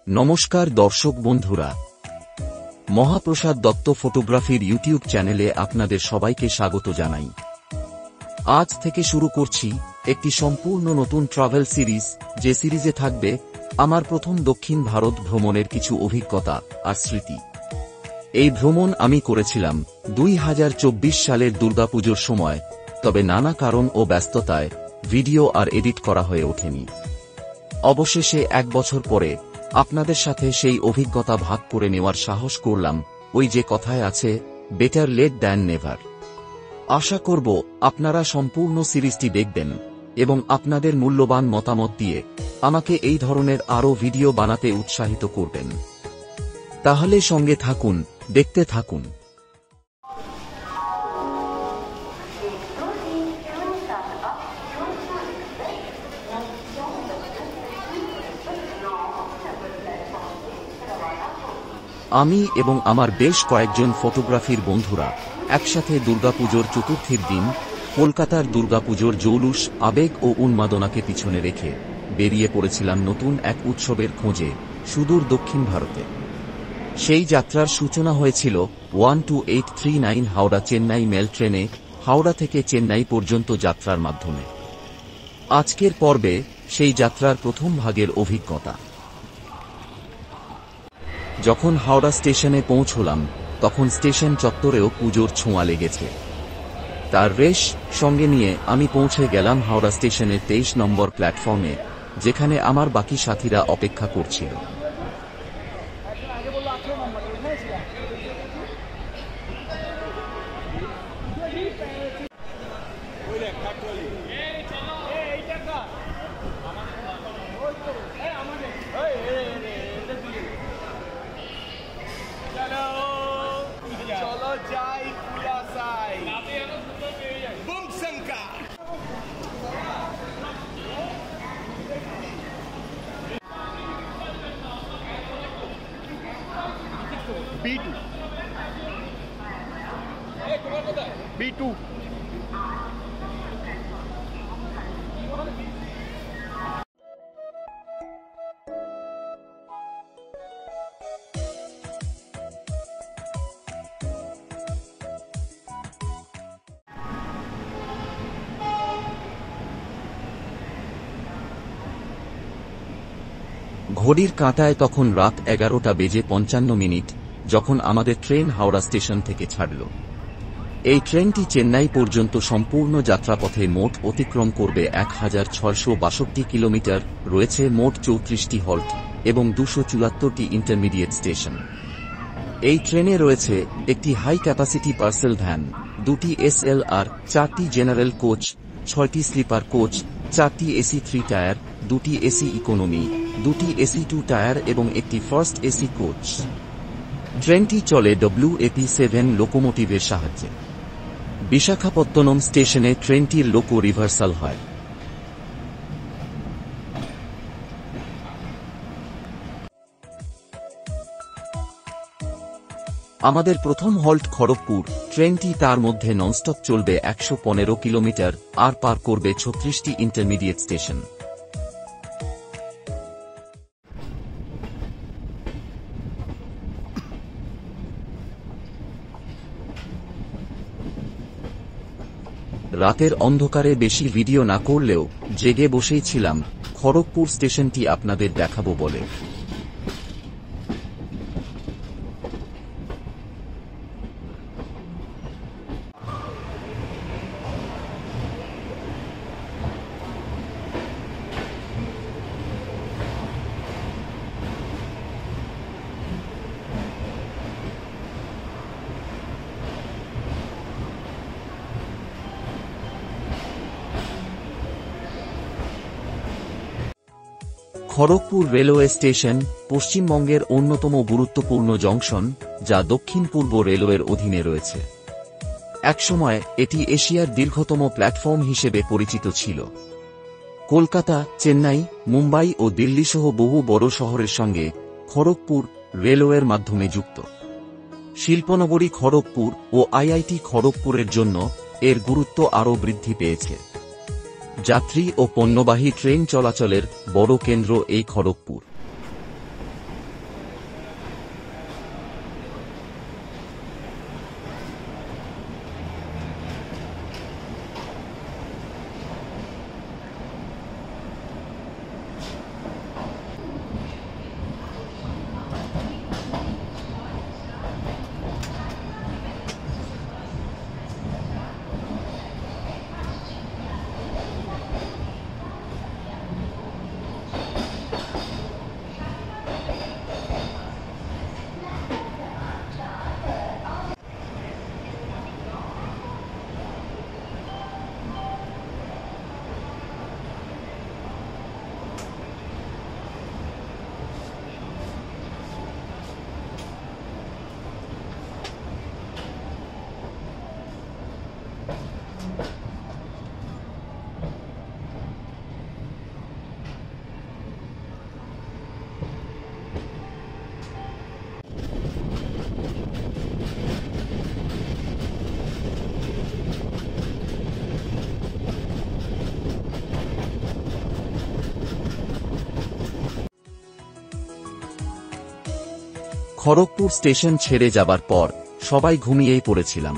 নমস্কার দর্শক বন্ধুরা, মহাপ্রসাদ দত্ত ফটোগ্রাফির ইউটিউব চ্যানেলে আপনাদের সবাইকে স্বাগত জানাই। আজ থেকে শুরু করছি একটি সম্পূর্ণ নতুন ট্রাভেল সিরিজ, যে সিরিজে থাকবে আমার প্রথম দক্ষিণ ভারত ভ্রমণের কিছু অভিজ্ঞতা আর স্মৃতি। এই ভ্রমণ আমি করেছিলাম 2024 সালের দুর্গাপুজোর সময়, তবে নানা কারণ ও ব্যস্ততায় ভিডিও আর এডিট করা হয়ে ওঠেনি। অবশেষে এক বছর পরে আপনাদের সাথে সেই অভিজ্ঞতা ভাগ করে নেওয়ার সাহস করলাম। ওই যে কথায় আছে, বেটার লেট দ্যান নেভার। আশা করব আপনারা সম্পূর্ণ সিরিজটি দেখবেন এবং আপনাদের মূল্যবান মতামত দিয়ে আমাকে এই ধরনের আরও ভিডিও বানাতে উৎসাহিত করবেন। তাহলে সঙ্গে থাকুন, দেখতে থাকুন। আমি এবং আমার বেশ কয়েকজন ফটোগ্রাফির বন্ধুরা একসাথে দুর্গাপুজোর চতুর্থীর দিন কলকাতার দুর্গাপুজোর জৌলুস, আবেগ ও উন্মাদনাকে পিছনে রেখে বেরিয়ে পড়েছিলাম নতুন এক উৎসবের খোঁজে সুদূর দক্ষিণ ভারতে। সেই যাত্রার সূচনা হয়েছিল 12839 হাওড়া চেন্নাই মেল ট্রেনে, হাওড়া থেকে চেন্নাই পর্যন্ত যাত্রার মাধ্যমে। আজকের পর্বে সেই যাত্রার প্রথম ভাগের অভিজ্ঞতা। যখন হাওড়া স্টেশনে পৌঁছলাম, তখন স্টেশন চত্বরেও পুজোর ছোঁয়া লেগেছে। তার রেশ সঙ্গে নিয়ে আমি পৌঁছে গেলাম হাওড়া স্টেশনের 23 নম্বর প্ল্যাটফর্মে, যেখানে আমার বাকি সাথীরা অপেক্ষা করছিল। B2 ঘড়ির কাঁটায় তখন রাত 11:55, যখন আমাদের ট্রেন হাওড়া স্টেশন থেকে ছাড়ল। এই ট্রেনটি চেন্নাই পর্যন্ত সম্পূর্ণ যাত্রাপথে মোট অতিক্রম করবে 1662 কিলোমিটার। রয়েছে মোট 34টি হল্ট এবং 274টি ইন্টারমিডিয়েট স্টেশন। এই ট্রেনে রয়েছে একটি হাই ক্যাপাসিটি পার্সেল ভ্যান, 2টি SLR, 4টি জেনারেল কোচ, 6টি স্লিপার কোচ, 4টি AC 3 টায়ার, 2টি AC ইকোনমি, 2টি AC 2 টায়ার এবং একটি ফার্স্ট AC কোচ। ট্রেনটি চলে WAP7 লোকোমোটিভের সাহায্যে। বিশাখাপত্তনম স্টেশনে ট্রেনটির লোকো রিভার্সাল হয়। আমাদের প্রথম হল্ট খড়গপুর। ট্রেনটি তার মধ্যে ননস্টপ চলবে 115 কিলোমিটার, আর পার করবে 36টি ইন্টারমিডিয়েট স্টেশন। রাতের অন্ধকারে বেশি ভিডিও না করলেও জেগে বসেই ছিলাম খড়গপুর স্টেশনটি আপনাদের দেখাবো বলে। খড়গপুর রেলওয়ে স্টেশন পশ্চিমবঙ্গের অন্যতম গুরুত্বপূর্ণ জংশন, যা দক্ষিণ পূর্ব রেলওয়ের অধীনে রয়েছে। একসময় এটি এশিয়ার দীর্ঘতম প্ল্যাটফর্ম হিসেবে পরিচিত ছিল। কলকাতা, চেন্নাই, মুম্বাই ও দিল্লি সহ বহু বড় শহরের সঙ্গে খড়গপুর রেলওয়ের মাধ্যমে যুক্ত। শিল্পনগরী খড়গপুর ও IIT খড়গপুরের জন্য এর গুরুত্ব আরও বৃদ্ধি পেয়েছে। যাত্রী ও পণ্যবাহী ট্রেন চলাচলের বড় কেন্দ্র এই খড়গপুর। খড়গপুর স্টেশন ছেড়ে যাবার পর সবাই ঘুমিয়েই পড়েছিলাম।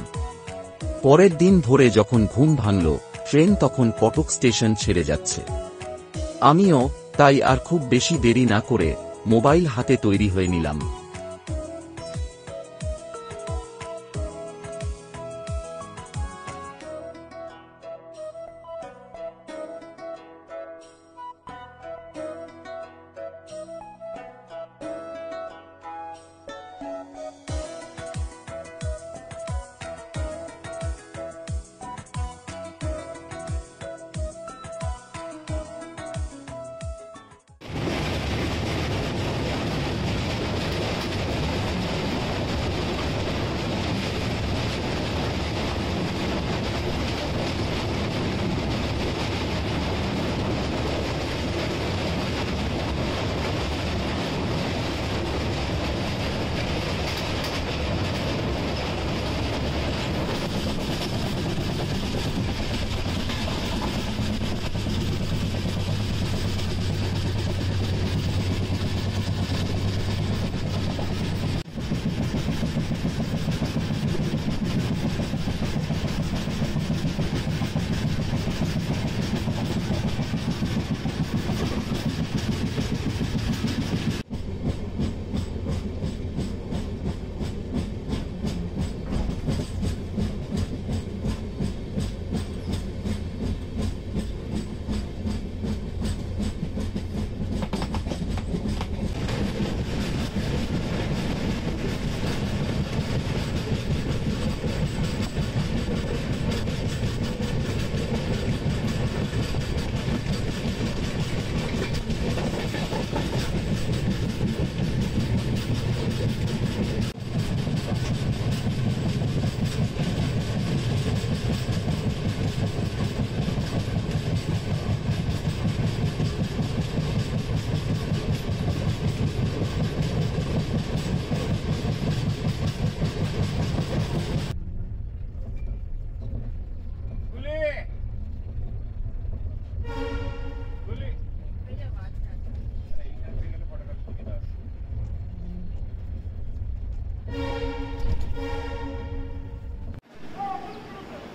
পরের দিন ভোরে যখন ঘুম ভাঙল, ট্রেন তখন কটক স্টেশন ছেড়ে যাচ্ছে। আমিও তাই আর খুব বেশি দেরি না করে মোবাইল হাতে তৈরি হয়ে নিলাম।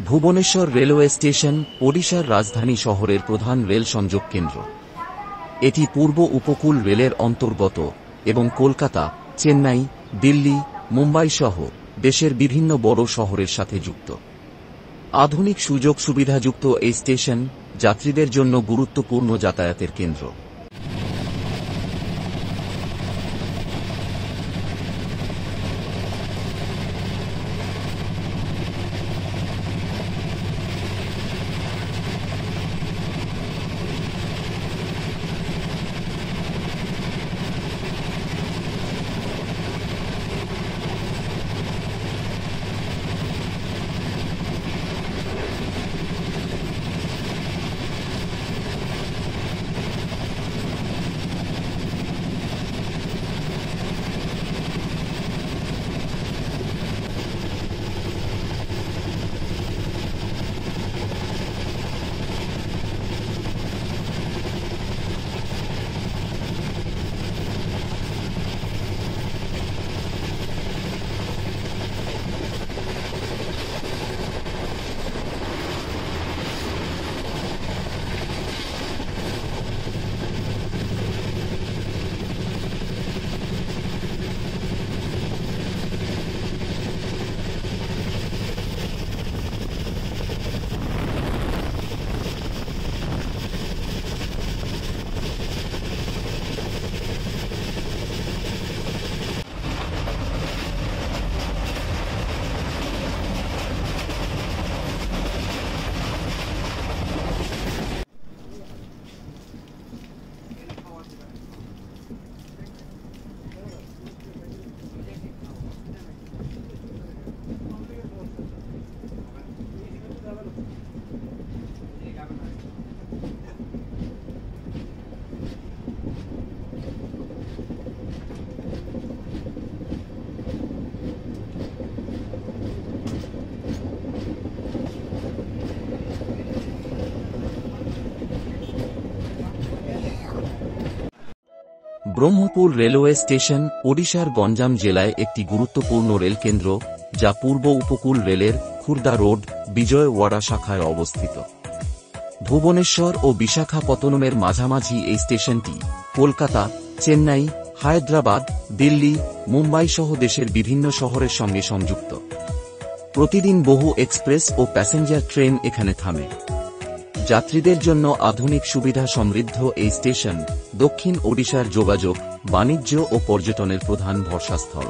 ভুবনেশ্বর রেলওয়ে স্টেশন ওড়িশার রাজধানী শহরের প্রধান রেল সংযোগ কেন্দ্র। এটি পূর্ব উপকূল রেলের অন্তর্গত এবং কলকাতা, চেন্নাই, দিল্লি, মুম্বাই সহ দেশের বিভিন্ন বড় শহরের সাথে যুক্ত। আধুনিক সুযোগ সুবিধাযুক্ত এই স্টেশন যাত্রীদের জন্য গুরুত্বপূর্ণ যাতায়াতের কেন্দ্র। ব্রহ্মপুর রেলওয়ে স্টেশন ওড়িশার গঞ্জাম জেলায় একটি গুরুত্বপূর্ণ রেলকেন্দ্র, যা পূর্ব উপকূল রেলের খুর্দা রোড বিজয়ওয়াড়া শাখায় অবস্থিত। ভুবনেশ্বর ও বিশাখাপত্তনমের মাঝামাঝি এই স্টেশনটি কলকাতা, চেন্নাই, হায়দ্রাবাদ, দিল্লি, মুম্বাই সহ দেশের বিভিন্ন শহরের সঙ্গে সংযুক্ত। প্রতিদিন বহু এক্সপ্রেস ও প্যাসেঞ্জার ট্রেন এখানে থামে। যাত্রীদের জন্য আধুনিক সুবিধা সমৃদ্ধ এই স্টেশন দক্ষিণ ওড়িশার যোগাযোগ, বাণিজ্য ও পর্যটনের প্রধান ভরসাস্থল।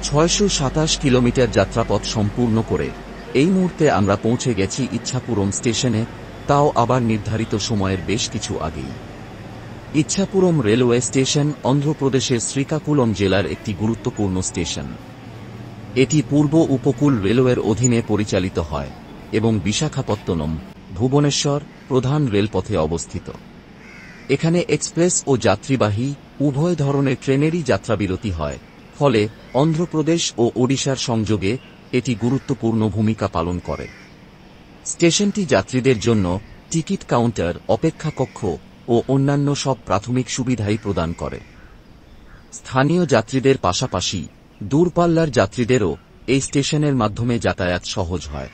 (৬২৭ কিলোমিটার যাত্রাপথ সম্পূর্ণ করে এই মুহূর্তে আমরা পৌঁছে গেছি ইচ্ছাপুরম স্টেশনে, তাও আবার নির্ধারিত সময়ের বেশ কিছু আগেই। ইচ্ছাপুরম রেলওয়ে স্টেশন অন্ধ্রপ্রদেশের শ্রীকাকুলম জেলার একটি গুরুত্বপূর্ণ স্টেশন। এটি পূর্ব উপকূল রেলওয়ের অধীনে পরিচালিত হয় এবং বিশাখাপত্তনম, ভুবনেশ্বর প্রধান রেলপথে অবস্থিত। এখানে এক্সপ্রেস ও যাত্রীবাহী উভয় ধরনের ট্রেনেরই যাত্রাবিরতি হয়, ফলে অন্ধ্রপ্রদেশ ও ওড়িশার সংযোগে এটি গুরুত্বপূর্ণ ভূমিকা পালন করে। স্টেশনটি যাত্রীদের জন্য টিকিট কাউন্টার, অপেক্ষা কক্ষ ও অন্যান্য সব প্রাথমিক সুবিধাই প্রদান করে। স্থানীয় যাত্রীদের পাশাপাশি দূরপাল্লার যাত্রীদেরও এই স্টেশনের মাধ্যমে যাতায়াত সহজ হয়।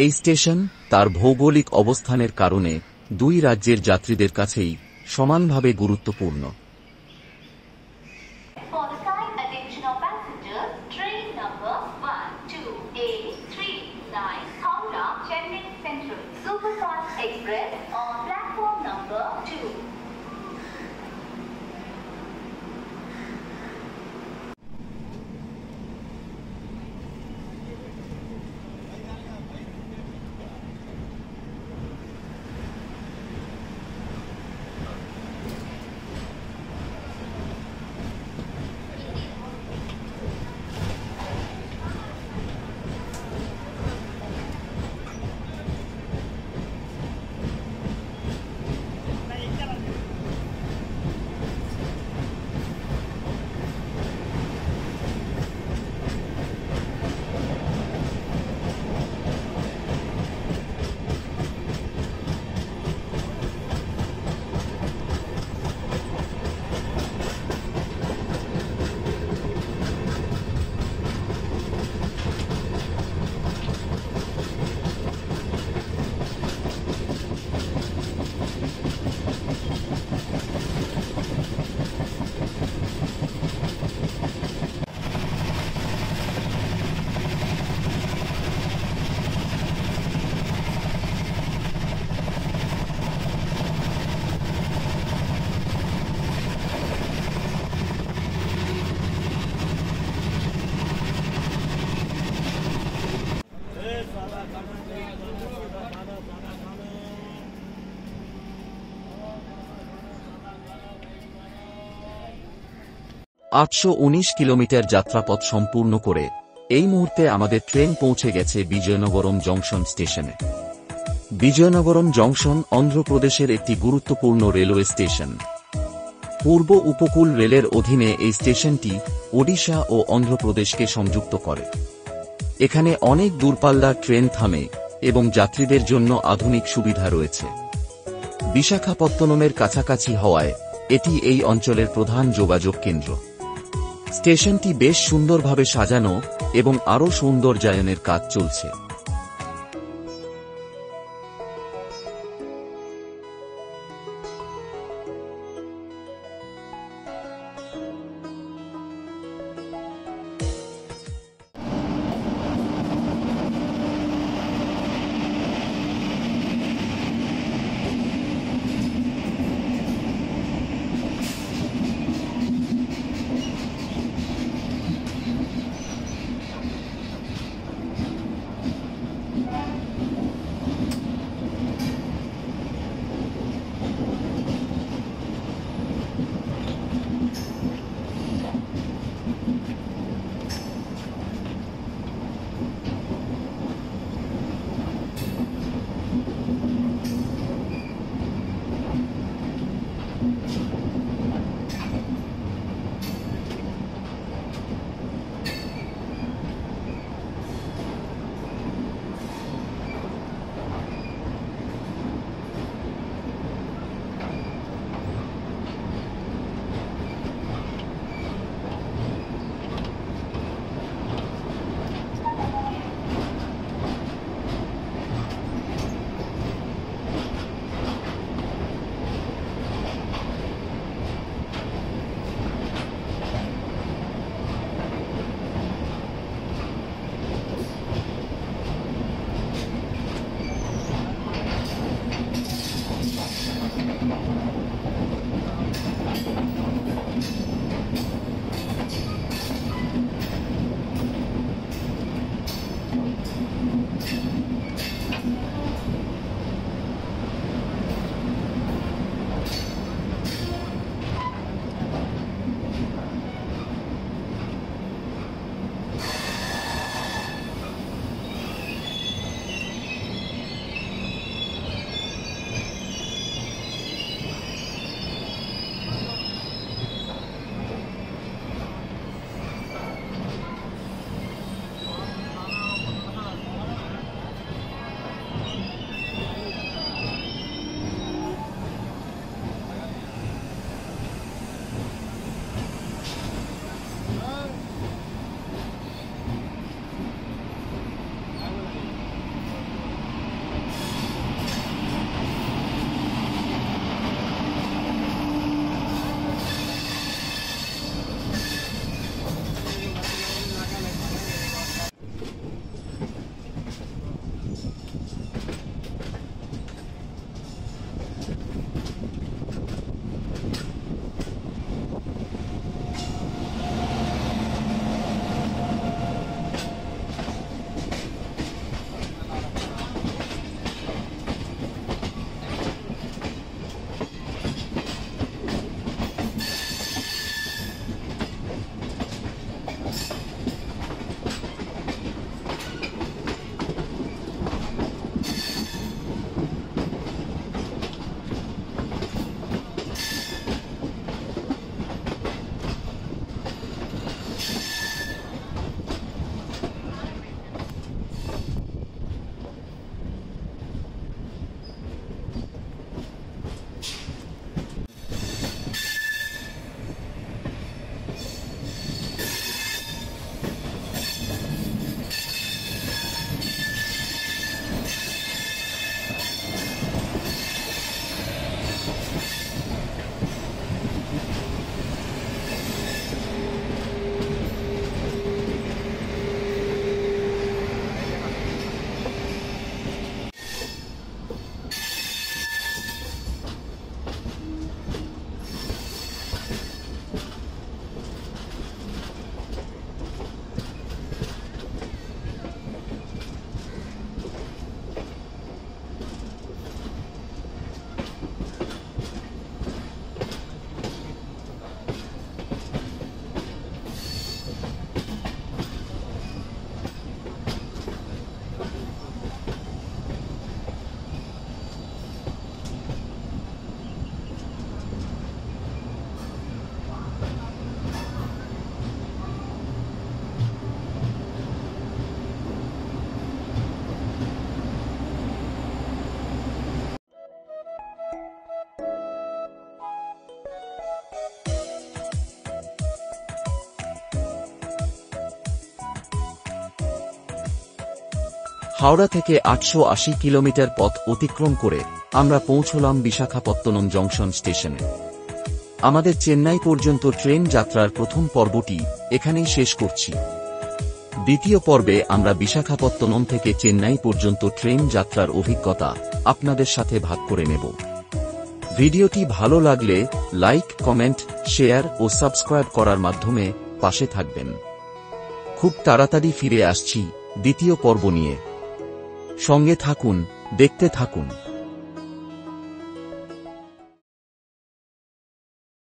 এই স্টেশন তার ভৌগোলিক অবস্থানের কারণে দুই রাজ্যের যাত্রীদের কাছেই সমানভাবে গুরুত্বপূর্ণ। 819 কিলোমিটার যাত্রাপথ সম্পূর্ণ করে এই মুহূর্তে আমাদের ট্রেন পৌঁছে গেছে বিজয়নগরম জংশন স্টেশনে। বিজয়নগরম জংশন অন্ধ্রপ্রদেশের একটি গুরুত্বপূর্ণ রেলওয়ে স্টেশন। পূর্ব উপকূল রেলের অধীনে এই স্টেশনটি ওড়িশা ও অন্ধ্রপ্রদেশকে সংযুক্ত করে। এখানে অনেক দূরপাল্লার ট্রেন থামে এবং যাত্রীদের জন্য আধুনিক সুবিধা রয়েছে। বিশাখাপত্তনমের কাছাকাছি হওয়ায় এটি এই অঞ্চলের প্রধান যোগাযোগ কেন্দ্র। স্টেশনটি বেশ সুন্দরভাবে সাজানো এবং আরও সৌন্দর্যায়নের কাজ চলছে। হাওড়া থেকে 880 কিলোমিটার পথ অতিক্রম করে আমরা পৌঁছলাম বিশাখাপত্তনম জংশন স্টেশনে। আমাদের চেন্নাই পর্যন্ত ট্রেন যাত্রার প্রথম পর্বটি এখানেই শেষ করছি। দ্বিতীয় পর্বে আমরা বিশাখাপত্তনম থেকে চেন্নাই পর্যন্ত ট্রেন যাত্রার অভিজ্ঞতা আপনাদের সাথে ভাগ করে নেব। ভিডিওটি ভালো লাগলে লাইক, কমেন্ট, শেয়ার ও সাবস্ক্রাইব করার মাধ্যমে পাশে থাকবেন। খুব তাড়াতাড়ি ফিরে আসছি দ্বিতীয় পর্ব নিয়ে। সঙ্গে থাকুন, দেখতে থাকুন।